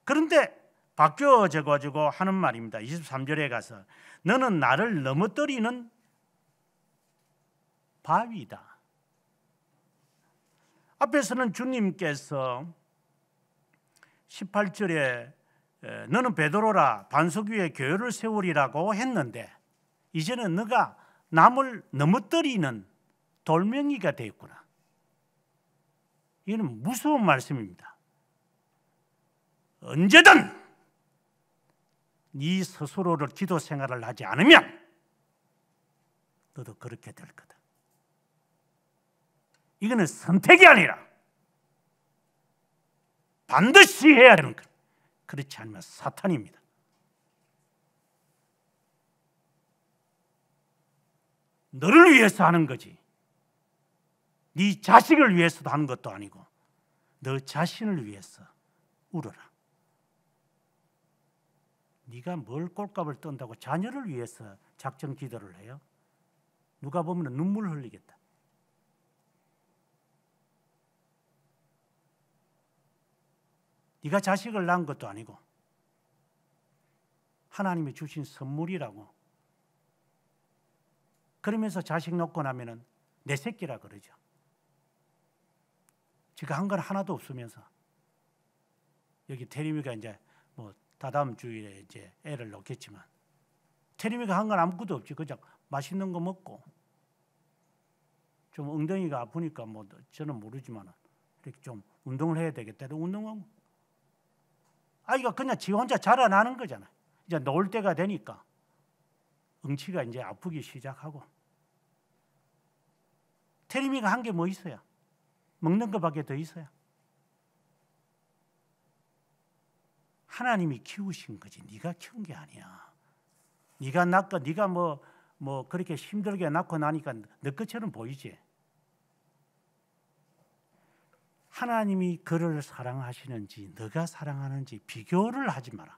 그런데 바뀌어져 가지고 하는 말입니다. 23절에 가서 너는 나를 넘어뜨리는 바위다. 앞에서는 주님께서 18절에 너는 베드로라 반석 위에 교회를 세우리라고 했는데 이제는 너가 남을 넘어뜨리는 돌멩이가 되었구나. 이는 무서운 말씀입니다. 언제든 네 스스로를 기도 생활을 하지 않으면 너도 그렇게 될 거다. 이거는 선택이 아니라 반드시 해야 되는 거예요. 그렇지 않으면 사탄입니다. 너를 위해서 하는 거지. 네 자식을 위해서도 하는 것도 아니고 너 자신을 위해서 울어라. 네가 뭘 꼴값을 떤다고 자녀를 위해서 작정 기도를 해요? 누가 보면 눈물 흘리겠다. 네가 자식을 낳은 것도 아니고 하나님이 주신 선물이라고. 그러면서 자식 놓고 나면은 내 새끼라 그러죠. 지가 한 건 하나도 없으면서 여기 태림이가 이제 뭐 다다음 주일에 이제 애를 낳겠지만 태림이가 한 건 아무것도 없지. 그냥 맛있는 거 먹고 좀 엉덩이가 아프니까 뭐 저는 모르지만 이렇게 좀 운동을 해야 되겠다. 운동하고 아이가 그냥 지 혼자 자라나는 거잖아요. 이제 놓을 때가 되니까 응치가 이제 아프기 시작하고. 태림이가 한 게 뭐 있어요? 먹는 것밖에 더 있어요? 하나님이 키우신 거지 네가 키운 게 아니야. 네가 낳고 네가 뭐 그렇게 힘들게 낳고 나니까 너 것처럼 보이지. 하나님이 그를 사랑하시는지 너가 사랑하는지 비교를 하지 마라.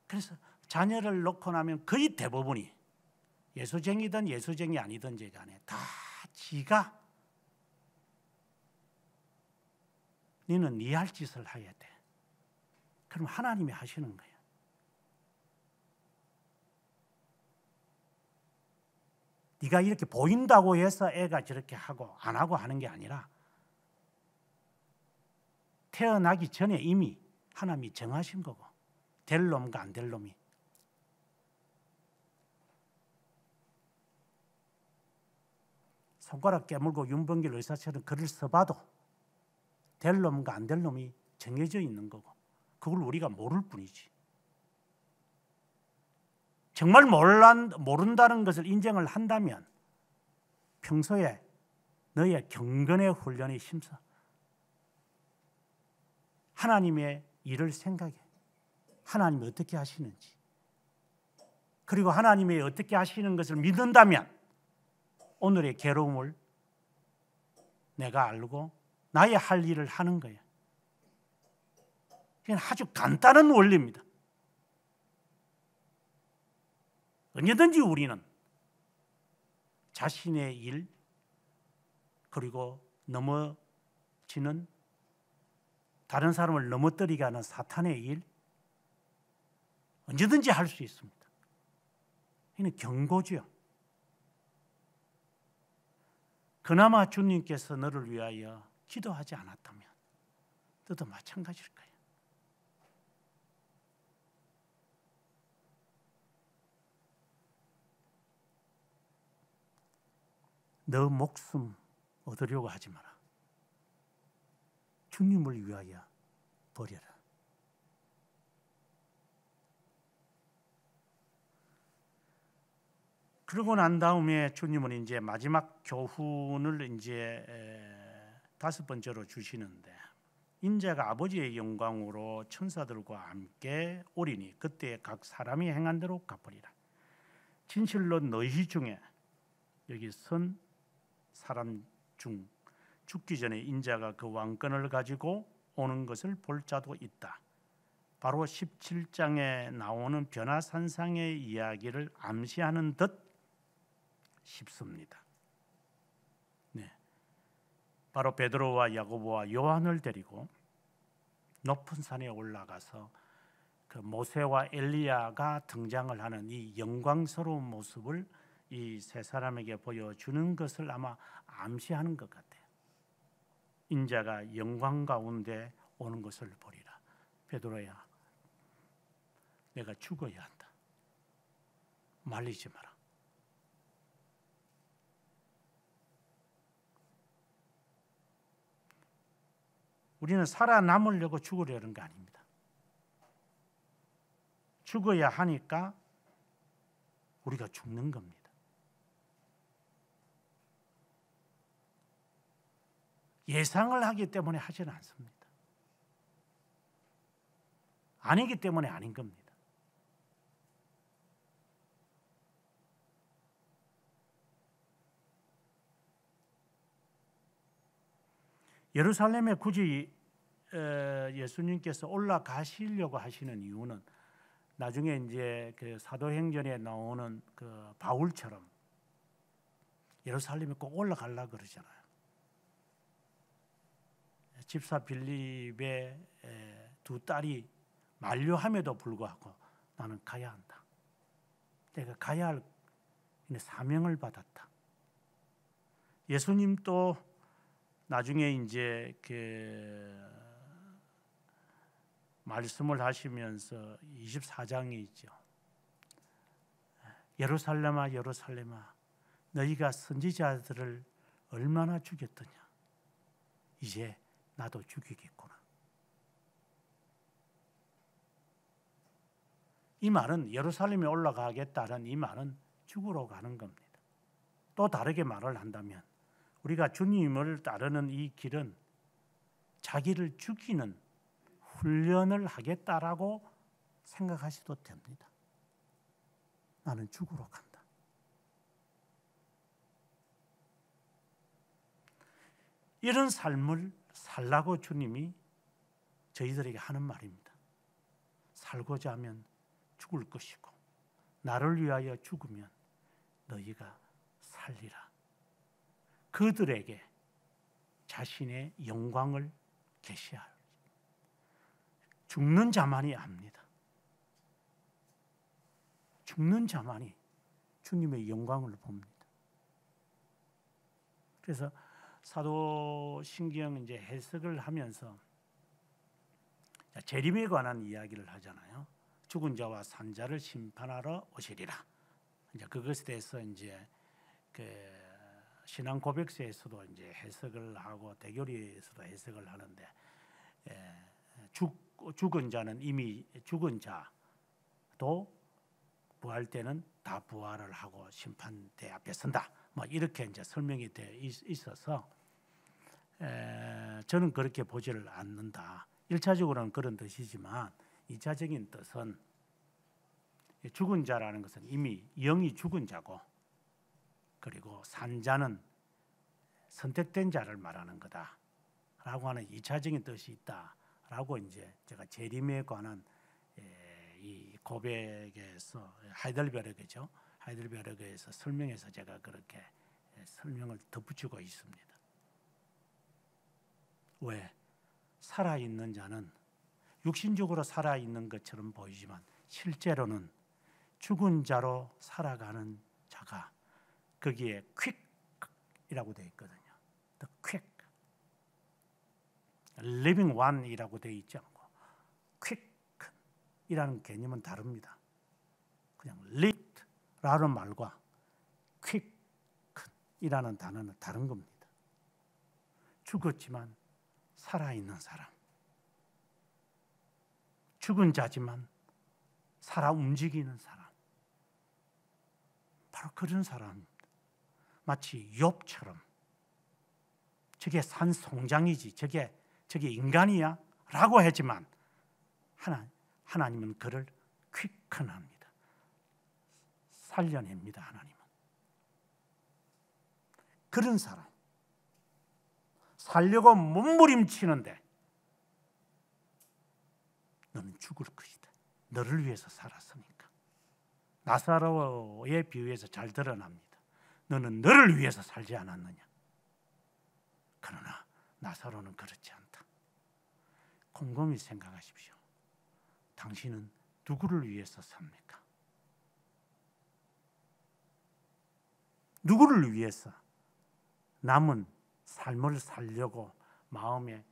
그래서 자녀를 놓고 나면 거의 대부분이 예수쟁이든 예수쟁이 아니든지 간에 다 지가 너는 네 할 짓을 해야 돼. 그럼 하나님이 하시는 거예요. 네가 이렇게 보인다고 해서 애가 저렇게 하고 안 하고 하는 게 아니라 태어나기 전에 이미 하나님이 정하신 거고 될 놈과 안 될 놈이. 손가락 깨물고 윤봉길 의사처럼 글을 써봐도 될 놈과 안 될 놈이 정해져 있는 거고 그걸 우리가 모를 뿐이지. 정말 모른다는 것을 인정을 한다면 평소에 너의 경건의 훈련에 힘써 하나님의 일을 생각해. 하나님이 어떻게 하시는지 그리고 하나님이 어떻게 하시는 것을 믿는다면 오늘의 괴로움을 내가 알고 나의 할 일을 하는 거예요. 이건 아주 간단한 원리입니다. 언제든지 우리는 자신의 일 그리고 넘어지는 다른 사람을 넘어뜨리게 하는 사탄의 일 언제든지 할 수 있습니다. 이는 경고죠. 그나마 주님께서 너를 위하여 기도하지 않았다면 너도 마찬가지일 거예요. 너 목숨 얻으려고 하지 마라. 주님을 위하여 버려라. 그러고 난 다음에 주님은 이제 마지막 교훈을 이제 5번째로 주시는데, 인자가 아버지의 영광으로 천사들과 함께 오리니 그때 각 사람이 행한 대로 갚으리라. 진실로 너희 중에 여기 선 사람 중 죽기 전에 인자가 그 왕권을 가지고 오는 것을 볼 자도 있다. 바로 17장에 나오는 변화산상의 이야기를 암시하는 듯 싶습니다. 네, 바로 베드로와 야고보와 요한을 데리고 높은 산에 올라가서 그 모세와 엘리야가 등장을 하는 이 영광스러운 모습을 이 세 사람에게 보여주는 것을 아마 암시하는 것 같아요. 인자가 영광 가운데 오는 것을 보리라. 베드로야, 내가 죽어야 한다. 말리지 마라. 우리는 살아남으려고 죽으려는 거 아닙니다. 죽어야 하니까 우리가 죽는 겁니다. 예상을 하기 때문에 하지는 않습니다. 아니기 때문에 아닌 겁니다. 예루살렘에 굳이 예수님께서 올라가시려고 하시는 이유는 나중에 이제 그 사도행전에 나오는 그 바울처럼 예루살렘에 꼭 올라가려고 그러잖아요. 집사 빌립의 두 딸이 만류함에도 불구하고 나는 가야 한다. 내가 가야 할 사명을 받았다. 예수님도 나중에 이제 그 말씀을 하시면서 24장에 있죠. 예루살렘아 예루살렘아 너희가 선지자들을 얼마나 죽였더냐. 이제 나도 죽이겠구나. 이 말은 예루살렘에 올라가겠다는 이 말은 죽으러 가는 겁니다. 또 다르게 말을 한다면 우리가 주님을 따르는 이 길은 자기를 죽이는 훈련을 하겠다라고 생각하셔도 됩니다. 나는 죽으러 간다. 이런 삶을 살라고 주님이 저희들에게 하는 말입니다. 살고자 하면 죽을 것이고 나를 위하여 죽으면 너희가 살리라. 그들에게 자신의 영광을 계시할 죽는 자만이 압니다. 죽는 자만이 주님의 영광을 봅니다. 그래서 사도신경 이제 해석을 하면서 재림에 관한 이야기를 하잖아요. 죽은 자와 산 자를 심판하러 오시리라. 이제 그것에 대해서 이제 그 신앙 고백서에서도 이제 해석을 하고 대교리에서도 해석을 하는데, 죽은 자는 이미 죽은 자도 부활 때는 다 부활을 하고 심판대 앞에 선다. 뭐 이렇게 이제 설명이 되어 있어서 저는 그렇게 보지를 않는다. 1차적으로는 그런 뜻이지만 2차적인 뜻은 죽은 자라는 것은 이미 영이 죽은 자고, 그리고 산 자는 선택된 자를 말하는 거다라고 하는 2차적인 뜻이 있다라고 이제 제가 재림에 관한 이 고백에서 하이델베르그죠. 하이델베르그에서 설명해서 제가 그렇게 설명을 덧붙이고 있습니다. 왜? 살아있는 자는 육신적으로 살아있는 것처럼 보이지만 실제로는 죽은 자로 살아가는 자가 거기에 quick이라고 되어 있거든요. The quick, living one이라고 되어 있지 않고 quick이라는 개념은 다릅니다. 그냥 lived라는 말과 quick이라는 단어는 다른 겁니다. 죽었지만 살아있는 사람, 죽은 자지만 살아 움직이는 사람, 바로 그런 사람입니다. 마치 욥처럼 저게 산송장이지 저게 인간이야? 라고 하지만 하나님은 그를 quick합니다. 살려냅니다. 하나님은. 그런 사람, 살려고 몸부림치는데 너는 죽을 것이다. 너를 위해서 살았으니까. 나사로의 비유에서 잘 드러납니다. 너는 너를 위해서 살지 않았느냐. 그러나 나사로는 그렇지 않다. 곰곰이 생각하십시오. 당신은 누구를 위해서 삽니까? 누구를 위해서 남은 삶을 살려고 마음에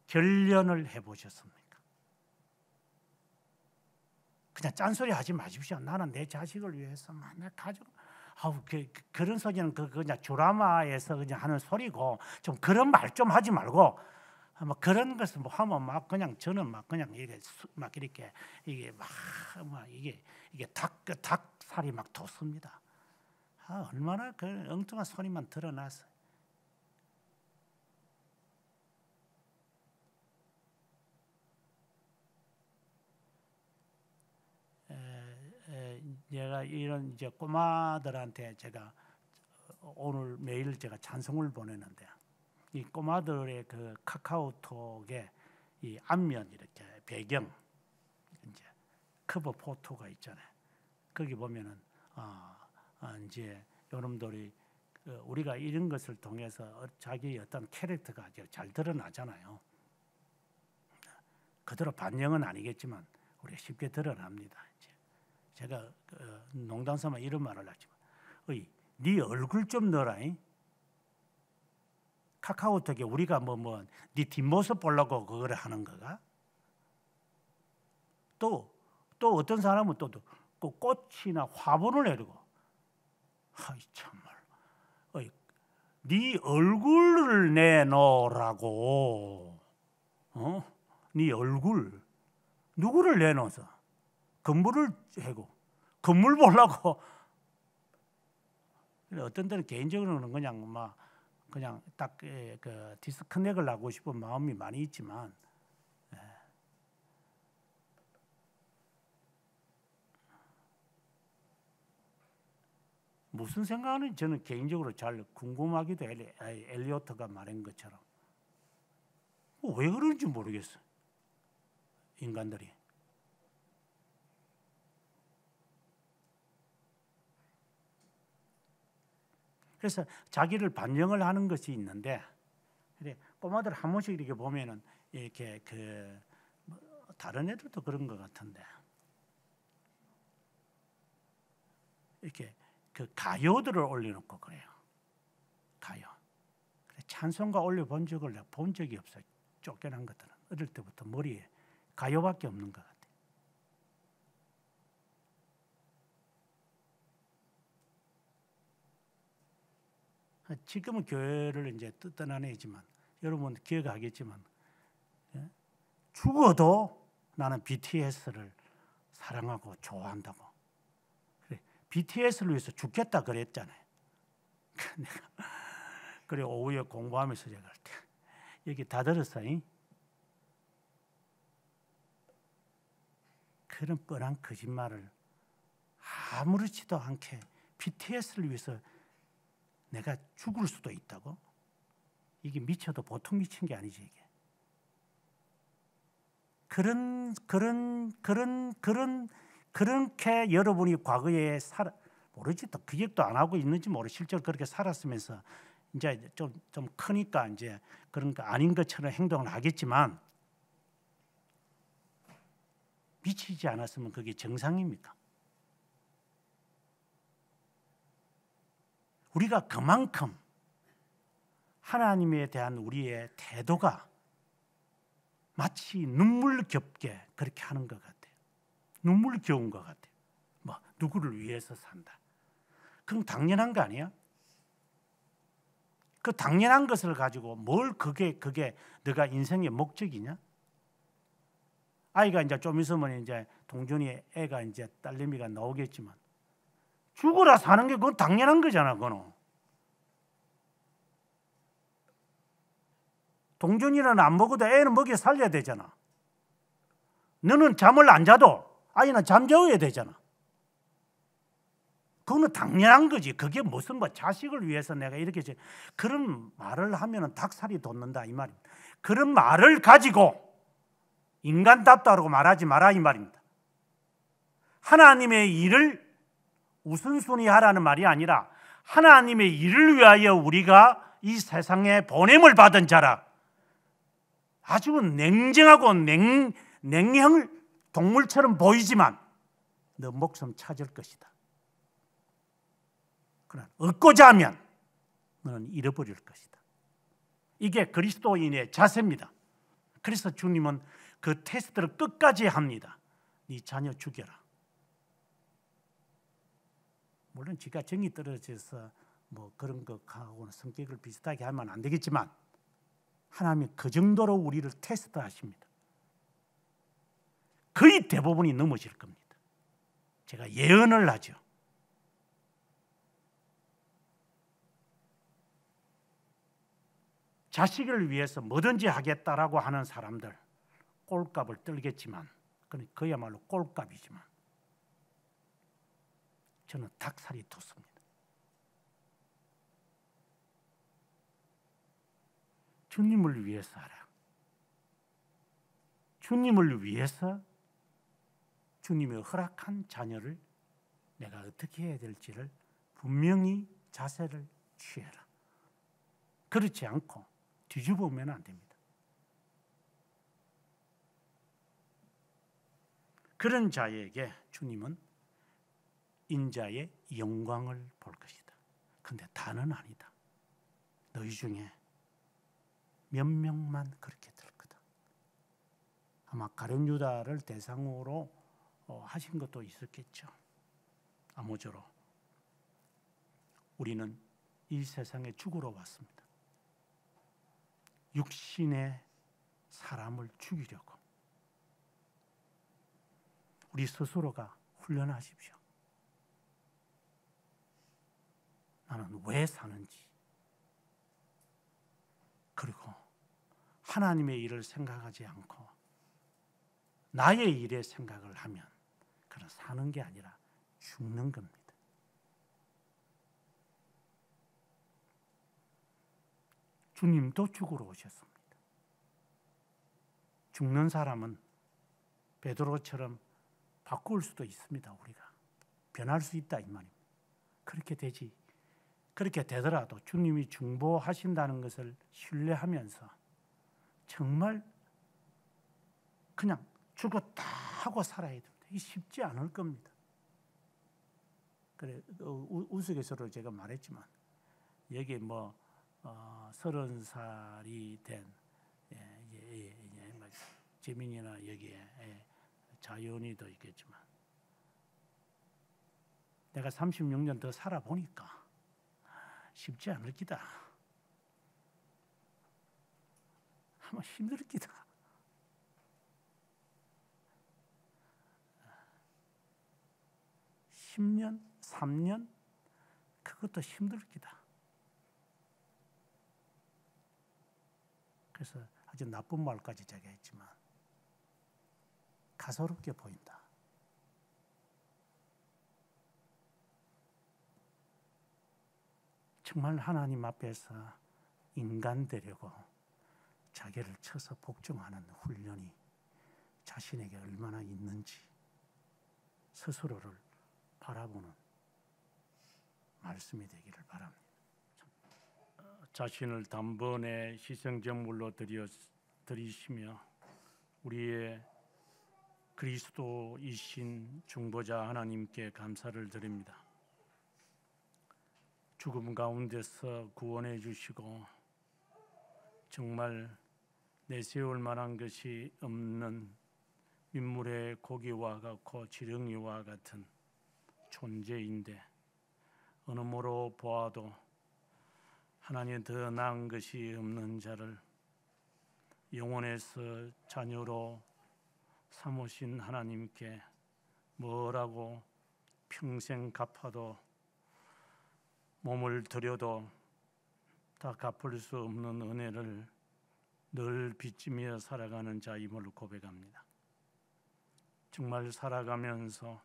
결련을 해보셨습니까? 그냥 짠소리 하지 마십시오. 나는 내 자식을 위해서, 내 가족, 그런 소리는 그냥 드라마에서 그냥 하는 소리고, 좀 그런 말 좀 하지 말고, 뭐 그런 것을 뭐 하면 막 그냥 저는 막 그냥 이게 막 이렇게 이게 막 이게 닭살이 막 돋습니다. 얼마나 그 엉뚱한 소리만 드러나서. 제가 이런 이제 꼬마들한테 제가 오늘 매일 제가 찬송을 보내는데, 이 꼬마들의 그 카카오톡에 이 앞면 이렇게 배경 이제 커버 포토가 있잖아요. 거기 보면은 이제 여러분들이 우리가 이런 것을 통해서 자기의 어떤 캐릭터가 잘 드러나잖아요. 그대로 반영은 아니겠지만 우리가 쉽게 드러납니다. 이제 제가 농담삼아 이런 말을 하지만, 네 얼굴 좀 넣어라. 카카오톡에 우리가 네 뒷모습 보려고 그걸 하는 거가? 또 어떤 사람은 또 꽃이나 화분을 내리고, 참말, 네 얼굴을 내놓으라고. 네 얼굴 누구를 내놓아서 건물을 해고 건물 보려고. 어떤 때는 개인적으로는 그냥 딱 그 디스커넥을 하고 싶은 마음이 많이 있지만, 무슨 생각하는지 저는 개인적으로 잘 궁금하기도 해요. 엘리오트가 말한 것처럼 왜 그런지 모르겠어요. 인간들이. 그래서 자기를 반영을 하는 것이 있는데, 꼬마들 한 번씩 이렇게 보면은 이렇게 다른 애들도 그런 것 같은데, 이렇게 가요들을 올려놓고 그래요. 가요. 찬송가 올려본 적을 내가 본 적이 없어요. 쫓겨난 것들은 어릴 때부터 머리에 가요밖에 없는 것 같아요. 지금은 교회를 이제 떠난 애지만 여러분 기억하겠지만, 죽어도 나는 BTS를 사랑하고 좋아한다고. 그래, BTS를 위해서 죽겠다 그랬잖아요. 내가 그래 오후에 공부하면서 제가 할 때 여기 다 들었어요. 그런 뻔한 거짓말을 아무렇지도 않게 BTS를 위해서 내가 죽을 수도 있다고? 이게 미쳐도 보통 미친 게 아니지 이게. 그렇게 여러분이 과거에 모르지 또 기억도 안 하고 있는지 모르. 실제로 그렇게 살았으면서 이제 좀 크니까 이제 그런 거 아닌 것처럼 행동을 하겠지만 미치지 않았으면 그게 정상입니까? 우리가 그만큼 하나님에 대한 우리의 태도가 마치 눈물겹게 그렇게 하는 것 같아요. 눈물겨운 것 같아요. 뭐 누구를 위해서 산다. 그럼 당연한 거 아니야? 그 당연한 것을 가지고 뭘 그게 너가 인생의 목적이냐? 아이가 이제 좀 있으면 이제 동준이 애가 이제 딸내미가 나오겠지만 죽어라 사는 게 그건 당연한 거잖아. 그거는. 동준이는 안 먹어도 애는 먹여 살려야 되잖아. 너는 잠을 안 자도 아이는 잠재워야 되잖아. 그거는 당연한 거지. 그게 무슨 뭐 자식을 위해서 내가 이렇게 그런 말을 하면은 닭살이 돋는다 이 말입니다. 그런 말을 가지고 인간답다라고 말하지 마라 이 말입니다. 하나님의 일을 우선순위 하라는 말이 아니라 하나님의 일을 위하여 우리가 이 세상에 보냄을 받은 자라. 아주 냉정하고 냉형 동물처럼 보이지만 너 목숨 찾을 것이다. 그러나 얻고자 하면 너는 잃어버릴 것이다. 이게 그리스도인의 자세입니다. 그래서 주님은 그 테스트를 끝까지 합니다. 네 자녀 죽여라. 물론 지가 정이 떨어져서 뭐 그런 것하고는 성격을 비슷하게 하면 안 되겠지만 하나님이 그 정도로 우리를 테스트하십니다. 거의 대부분이 넘어질 겁니다. 제가 예언을 하죠. 자식을 위해서 뭐든지 하겠다라고 하는 사람들 꼴값을 떨겠지만 그야말로 꼴값이지만 저는 닭살이 돋습니다. 주님을 위해서 하라. 주님을 위해서 주님이 허락한 자녀를 내가 어떻게 해야 될지를 분명히 자세를 취해라. 그렇지 않고 뒤집으면 안 됩니다. 그런 자에게 주님은 인자의 영광을 볼 것이다. 그런데 다는 아니다. 너희 중에 몇 명만 그렇게 될 거다. 아마 가룟 유다를 대상으로 하신 것도 있었겠죠. 아무쪼록 우리는 이 세상에 죽으러 왔습니다. 육신의 사람을 죽이려고. 우리 스스로가 훈련하십시오. 나는 왜 사는지, 그리고 하나님의 일을 생각하지 않고 나의 일에 생각을 하면 그는 사는 게 아니라 죽는 겁니다. 주님도 죽으러 오셨습니다. 죽는 사람은 베드로처럼 바꿀 수도 있습니다. 우리가 변할 수 있다 이 말입니다. 그렇게 되더라도 주님이 중보하신다는 것을 신뢰하면서 정말 그냥 죽었다 하고 살아야 됩니다. 이게 쉽지 않을 겁니다. 그래 우스갯소리로 제가 말했지만 여기 30살이 된 재민이나 여기에 자연이도 있겠지만 내가 36년 더 살아보니까 쉽지 않을 기다. 아마 힘들 기다. (10년) (3년) 그것도 힘들 기다. 그래서 아주 나쁜 말까지 제가 했지만 가소롭게 보인다. 정말 하나님 앞에서 인간 되려고 자기를 쳐서 복종하는 훈련이 자신에게 얼마나 있는지 스스로를 바라보는 말씀이 되기를 바랍니다. 자신을 단번에 희생제물로 드리시며 우리의 그리스도이신 중보자 하나님께 감사를 드립니다. 죽음 가운데서 구원해 주시고 정말 내세울 만한 것이 없는 민물의 고기와 같고 지렁이와 같은 존재인데 어느 모로 보아도 하나님 더 나은 것이 없는 자를 영원에서 자녀로 삼으신 하나님께 뭐라고 평생 갚아도 몸을 들여도 다 갚을 수 없는 은혜를 늘 빚지며 살아가는 자임을 고백합니다. 정말 살아가면서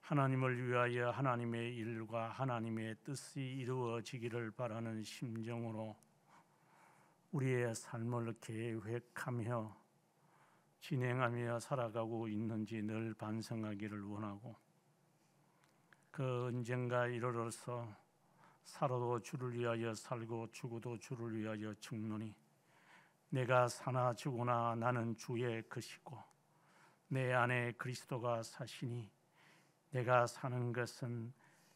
하나님을 위하여 하나님의 일과 하나님의 뜻이 이루어지기를 바라는 심정으로 우리의 삶을 계획하며 진행하며 살아가고 있는지 늘 반성하기를 원하고 그 언젠가 이르러서 살아도 주를 위하여 살고 죽어도 주를 위하여 죽노니 내가 사나 죽으나 나는 주의 것이고 내 안에 그리스도가 사시니 내가 사는 것은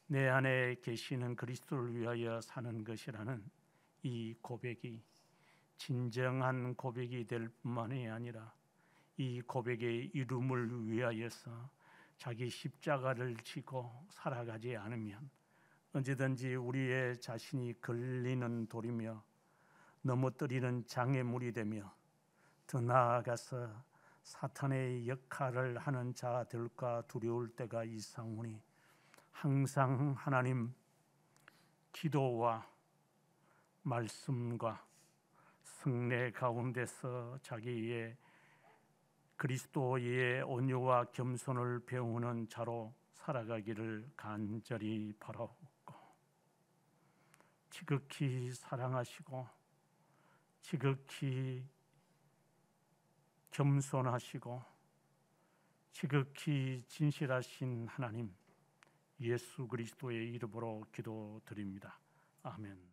내 안에 계시는 그리스도를 위하여 사는 것이라는 이 고백이 진정한 고백이 될 뿐만이 아니라 이 고백의 이룸을 위하여서 자기 십자가를 지고 살아가지 않으면 언제든지 우리의 자신이 걸리는 돌이며 넘어뜨리는 장애물이 되며 더 나아가서 사탄의 역할을 하는 자 될까 두려울 때가 있사오니 항상 하나님 기도와 말씀과 성례 가운데서 자기의 그리스도의 온유와 겸손을 배우는 자로 살아가기를 간절히 바라옵고 지극히 사랑하시고 지극히 겸손하시고 지극히 진실하신 하나님 예수 그리스도의 이름으로 기도드립니다. 아멘.